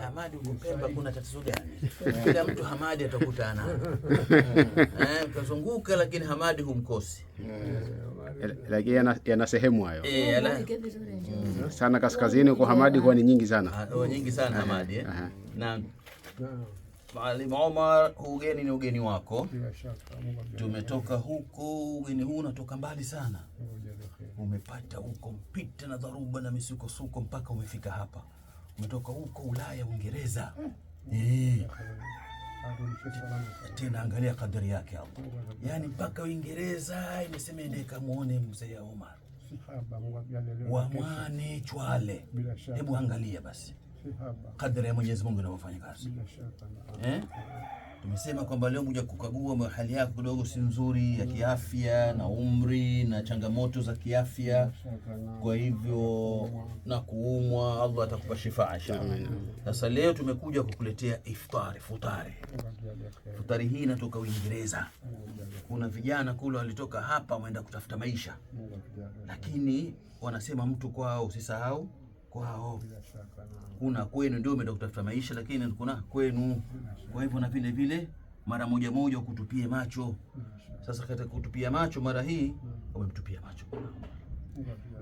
Hamadi huko Pemba kuna tatizo gani? Kila mtu Hamadi atakutana kazunguka, lakini Hamadi humkosi. Lakini yana sehemu hayo sana kaskazini huko Hamadi huwa ni nyingi sana. Nyingi sana Hamadi na Maalim Omar, ugeni ni ugeni wako. Tumetoka huko, ugeni huu unatoka mbali sana. Umepata huko mpita na dharuba na misukosuko mpaka umefika hapa. Umetoka huko Ulaya, Uingereza. Tena angalia kadri yake hapo. Yaani mpaka Uingereza imesema ende kamuone mzee Omar. Wamwane Chwale. Hebu angalia basi. Kadri ya Mwenyezi Mungu inavyofanya kazi. Tumesema kwamba leo kuja kukagua hali yako kidogo si nzuri ya kiafya na umri na changamoto za kiafya. Kwa hivyo na kuumwa, Allah atakupa shifa inshallah. Sasa leo tumekuja kukuletea futari. Futari hii inatoka Uingereza. Kuna vijana kule walitoka hapa waenda kutafuta maisha. Lakini wanasema mtu kwao usisahau kwao. Kuna kwenu ndio umeenda kutafuta maisha, lakini kuna kwenu. Kwa hivyo na vile vile mara moja kutupie macho. Sasa katika kutupia macho mara hii wamemtupia macho.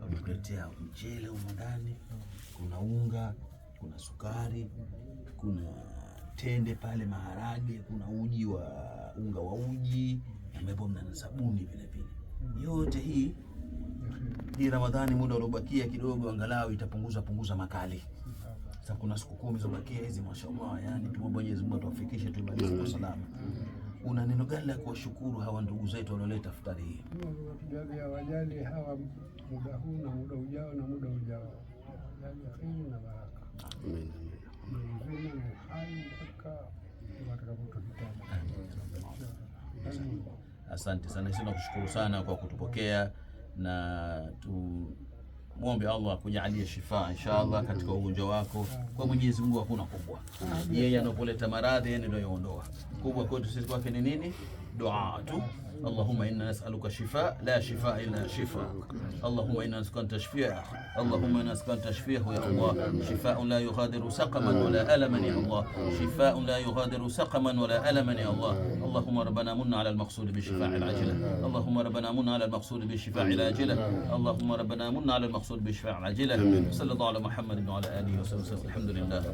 Wamekuletea mchele huko ndani, kuna unga, kuna sukari, kuna tende pale, maharage, kuna uji wa unga wa uji, ambapo mna sabuni vile vile. Yote hii Ramadhani muda uliobakia kidogo angalau itapunguza makali. Sasa kuna siku 10 zilizobakia hizi, mashaallah, yani tumombe Mwenyezi Mungu atuwafikishe tumalize kwa salama. Una neno gani la kuwashukuru hawa ndugu zetu walioleta futari hii? Wajali hawa muda huu na muda ujao na muda ujao. Wajali kheri na baraka. Amen. Asante sana, sisi tunakushukuru sana kwa kutupokea na muombe Allah akujalie shifa inshallah katika ugonjwa wako. Kwa Mwenyezi Mungu hakuna kubwa. Yeye anapoleta maradhi yeye ndio yaondoa. Kubwa kwetu sisi kwake ni nini? Dua tu. Allahumma inna nas'aluka shifa la shifa illa shifa. Allahumma inna nas'aluka tashfi'a. Allahumma inna nas'aluka tashfi'a ya Allah. Shifa'un la yughadiru saqaman wala alaman ya Allah. Shifa'un la yughadiru saqaman wala alaman ya Allah. Allahumma rabbana munna ala al-maqsud bi shifa'il ajila. Allahumma rabbana munna ala al-maqsud bi shifa'il ajila. Allahumma rabbana munna ala al-maqsud bi shifa'il ajila. Sallallahu ala Muhammad wa ala alihi wa sahbihi. Alhamdulillah.